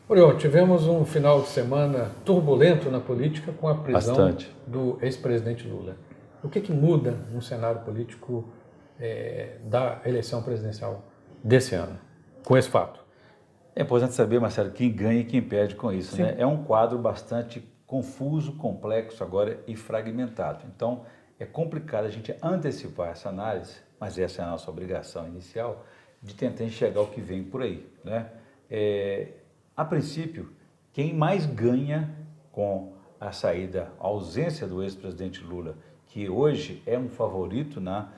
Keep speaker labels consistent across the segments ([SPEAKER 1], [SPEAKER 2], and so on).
[SPEAKER 1] Oriol, tivemos um final de semana turbulento na política com a prisão
[SPEAKER 2] Bastante.
[SPEAKER 1] do ex-presidente Lula. O que muda no cenário político da eleição presidencial desse ano, com esse fato?
[SPEAKER 2] É importante saber, Marcelo, quem ganha e quem perde com isso, né?
[SPEAKER 1] Sim.
[SPEAKER 2] É um quadro bastante confuso, complexo agora e fragmentado. Então, é complicado a gente antecipar essa análise, mas essa é a nossa obrigação inicial, de tentar enxergar o que vem por aí, né? A princípio, quem mais ganha com a saída, a ausência do ex-presidente Lula, que hoje é um favorito na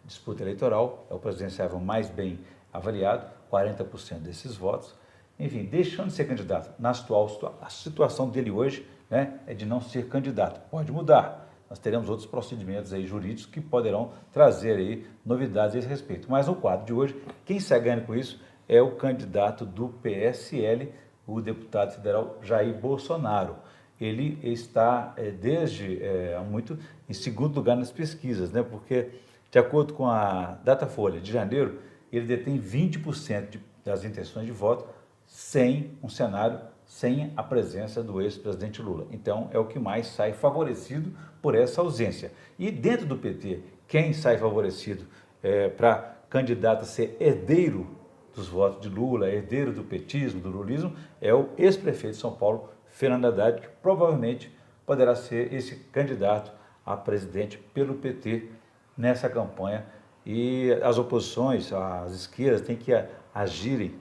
[SPEAKER 2] disputa eleitoral, é o presidenciável mais bem avaliado, 40% desses votos, enfim, deixando de ser candidato. Na a situação dele hoje, né, é de não ser candidato. Pode mudar. Nós teremos outros procedimentos aí jurídicos que poderão trazer aí novidades a esse respeito. Mas no quadro de hoje, quem sai ganhando com isso é o candidato do PSL, o deputado federal Jair Bolsonaro. Ele está desde há muito em segundo lugar nas pesquisas, né? Porque, de acordo com a Datafolha de janeiro, ele detém 20% das intenções de voto sem um cenário, sem a presença do ex-presidente Lula. Então, é o que mais sai favorecido por essa ausência. E dentro do PT, quem sai favorecido para candidato a ser herdeiro dos votos de Lula, herdeiro do petismo, do lulismo, é o ex-prefeito de São Paulo, Fernando Haddad, que provavelmente poderá ser esse candidato a presidente pelo PT nessa campanha. E as oposições, as esquerdas, têm que agirem,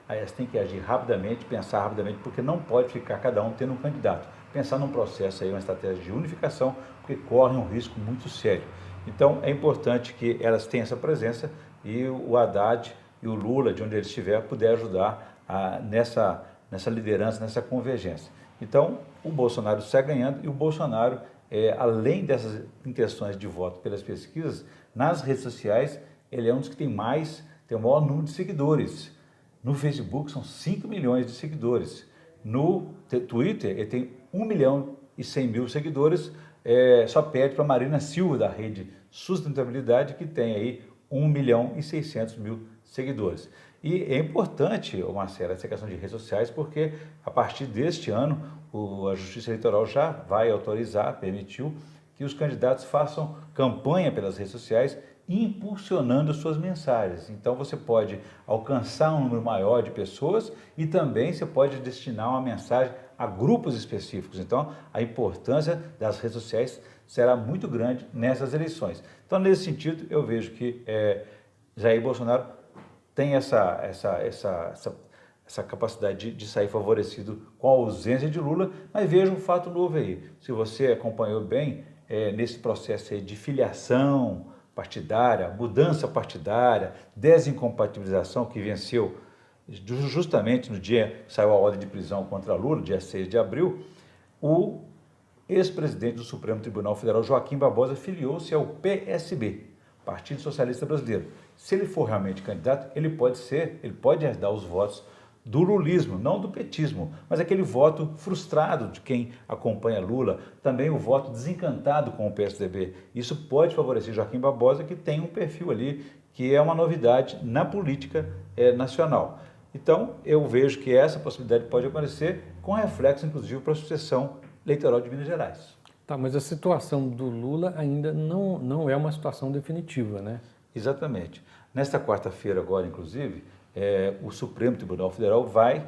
[SPEAKER 2] elas têm que agir rapidamente, pensar rapidamente, porque não pode ficar cada um tendo um candidato. Pensar num processo aí, uma estratégia de unificação, porque correm um risco muito sério. Então, é importante que elas tenham essa presença e o Haddad e o Lula, de onde ele estiver, puder ajudar nessa liderança, nessa convergência. Então, o Bolsonaro sai ganhando e o Bolsonaro, além dessas intenções de voto pelas pesquisas, nas redes sociais, ele é um dos que tem o maior número de seguidores. No Facebook são 5 milhões de seguidores. No Twitter ele tem 1 milhão e 100 mil seguidores, só perde para Marina Silva, da rede Sustentabilidade, que tem aí 1 milhão e 600 mil seguidores. E é importante, Marcelo, essa questão de redes sociais, porque a partir deste ano a Justiça Eleitoral já vai autorizar, permitiu, que os candidatos façam campanha pelas redes sociais, impulsionando suas mensagens. Então você pode alcançar um número maior de pessoas e também você pode destinar uma mensagem a grupos específicos. Então a importância das redes sociais será muito grande nessas eleições. Então nesse sentido eu vejo que Jair Bolsonaro tem essa capacidade de sair favorecido com a ausência de Lula, mas veja um fato novo aí. Se você acompanhou bem, nesse processo aí de filiação partidária, mudança partidária, desincompatibilização que venceu justamente no dia que saiu a ordem de prisão contra Lula, dia 6 de abril, o ex-presidente do Supremo Tribunal Federal, Joaquim Barbosa, filiou-se ao PSB, Partido Socialista Brasileiro. Se ele for realmente candidato, ele pode herdar os votos do lulismo, não do petismo, mas aquele voto frustrado de quem acompanha Lula, também o voto desencantado com o PSDB. Isso pode favorecer Joaquim Barbosa, que tem um perfil ali que é uma novidade na política nacional. Então, eu vejo que essa possibilidade pode aparecer com reflexo, inclusive, para a sucessão eleitoral de Minas Gerais.
[SPEAKER 1] Tá, mas a situação do Lula ainda não é uma situação definitiva, né?
[SPEAKER 2] Exatamente. Nesta quarta-feira agora, inclusive, o Supremo Tribunal Federal vai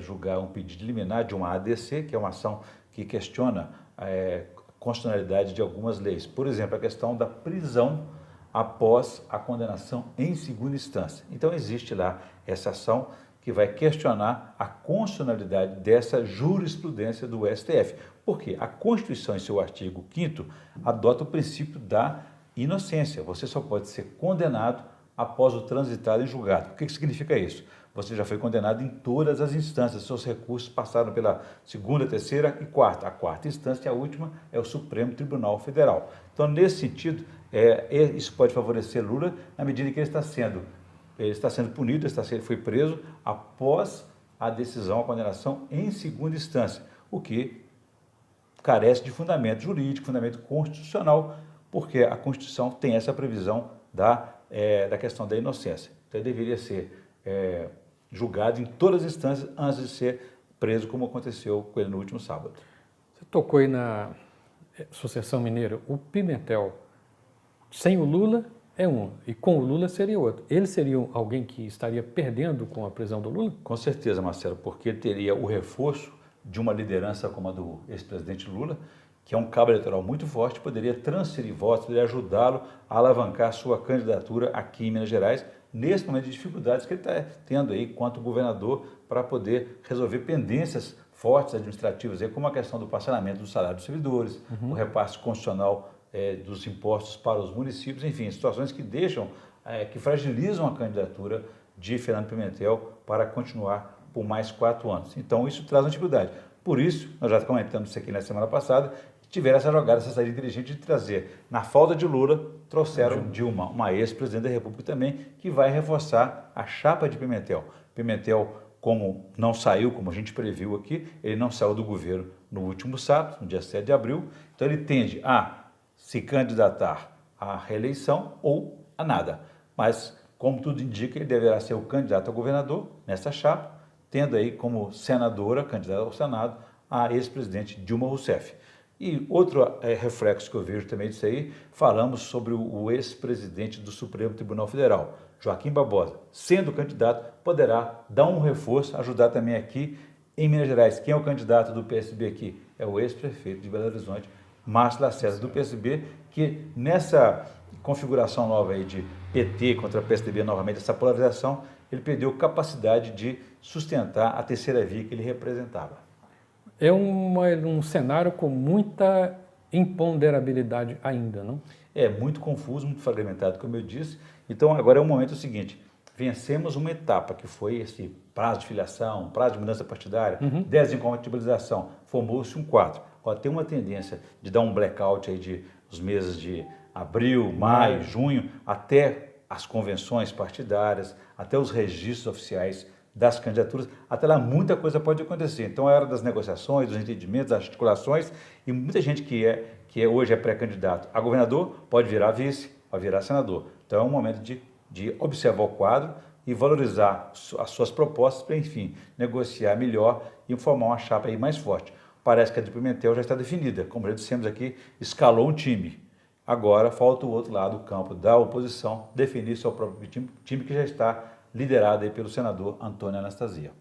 [SPEAKER 2] julgar um pedido liminar de uma ADC, que é uma ação que questiona a constitucionalidade de algumas leis. Por exemplo, a questão da prisão após a condenação em segunda instância. Então, existe lá essa ação que vai questionar a constitucionalidade dessa jurisprudência do STF. Por quê? A Constituição, em seu artigo 5º, adota o princípio da inocência. Você só pode ser condenado após o transitado em julgado. O que significa isso? Você já foi condenado em todas as instâncias, seus recursos passaram pela segunda, terceira e quarta. A quarta instância, a última, é o Supremo Tribunal Federal. Então, nesse sentido, isso pode favorecer Lula na medida que ele está sendo punido, foi preso após a decisão, a condenação em segunda instância, o que carece de fundamento jurídico, fundamento constitucional, porque a Constituição tem essa previsão da questão da inocência. Então, ele deveria ser julgado em todas as instâncias antes de ser preso, como aconteceu com ele no último sábado.
[SPEAKER 1] Você tocou aí na sucessão mineira. O Pimentel, sem o Lula, é um, e com o Lula seria outro. Ele seria alguém que estaria perdendo com a prisão do Lula?
[SPEAKER 2] Com certeza, Marcelo, porque teria o reforço de uma liderança como a do ex-presidente Lula, que é um cabo eleitoral muito forte, poderia transferir votos, poderia ajudá-lo a alavancar sua candidatura aqui em Minas Gerais, nesse momento de dificuldades que ele está tendo aí quanto governador para poder resolver pendências fortes administrativas, aí, como a questão do parcelamento do salário dos servidores, o repasse constitucional dos impostos para os municípios, enfim, situações que deixam, que fragilizam a candidatura de Fernando Pimentel para continuar por mais 4 anos. Então, isso traz uma dificuldade. Por isso, nós já comentamos isso aqui na semana passada, tiveram essa jogada, essa saída inteligente de trazer, na falta de Lula, trouxeram Dilma, uma ex-presidente da República também, que vai reforçar a chapa de Pimentel. Pimentel, como não saiu, como a gente previu aqui, ele não saiu do governo no último sábado, no dia 7 de abril, então ele tende a se candidatar à reeleição ou a nada. Mas, como tudo indica, ele deverá ser o candidato a governador nessa chapa, tendo aí como senadora, candidata ao Senado, a ex-presidente Dilma Rousseff. E outro reflexo que eu vejo também disso aí, falamos sobre o ex-presidente do Supremo Tribunal Federal, Joaquim Barbosa, sendo candidato, poderá dar um reforço, ajudar também aqui em Minas Gerais. Quem é o candidato do PSB aqui? É o ex-prefeito de Belo Horizonte, Márcio Lacerda, do PSB, que nessa configuração nova aí de PT contra PSDB, novamente, essa polarização, ele perdeu capacidade de sustentar a terceira via que ele representava.
[SPEAKER 1] É um cenário com muita imponderabilidade ainda, não?
[SPEAKER 2] É muito confuso, muito fragmentado, como eu disse. Então, agora é o momento seguinte, vencemos uma etapa que foi esse prazo de filiação, prazo de mudança partidária, desincompatibilização, formou-se um quadro. Agora tem uma tendência de dar um blackout aí de os meses de abril, maio, junho, até as convenções partidárias, até os registros oficiais das candidaturas, até lá muita coisa pode acontecer. Então é hora das negociações, dos entendimentos, das articulações, e muita gente que hoje é pré-candidato a governador pode virar vice, pode virar senador. Então é um momento de observar o quadro e valorizar as suas propostas para, enfim, negociar melhor e formar uma chapa aí mais forte. Parece que a de Pimentel já está definida, como já dissemos aqui, escalou um time. Agora falta o outro lado do campo da oposição definir seu próprio time que já está liderado aí pelo senador Antônio Anastasia.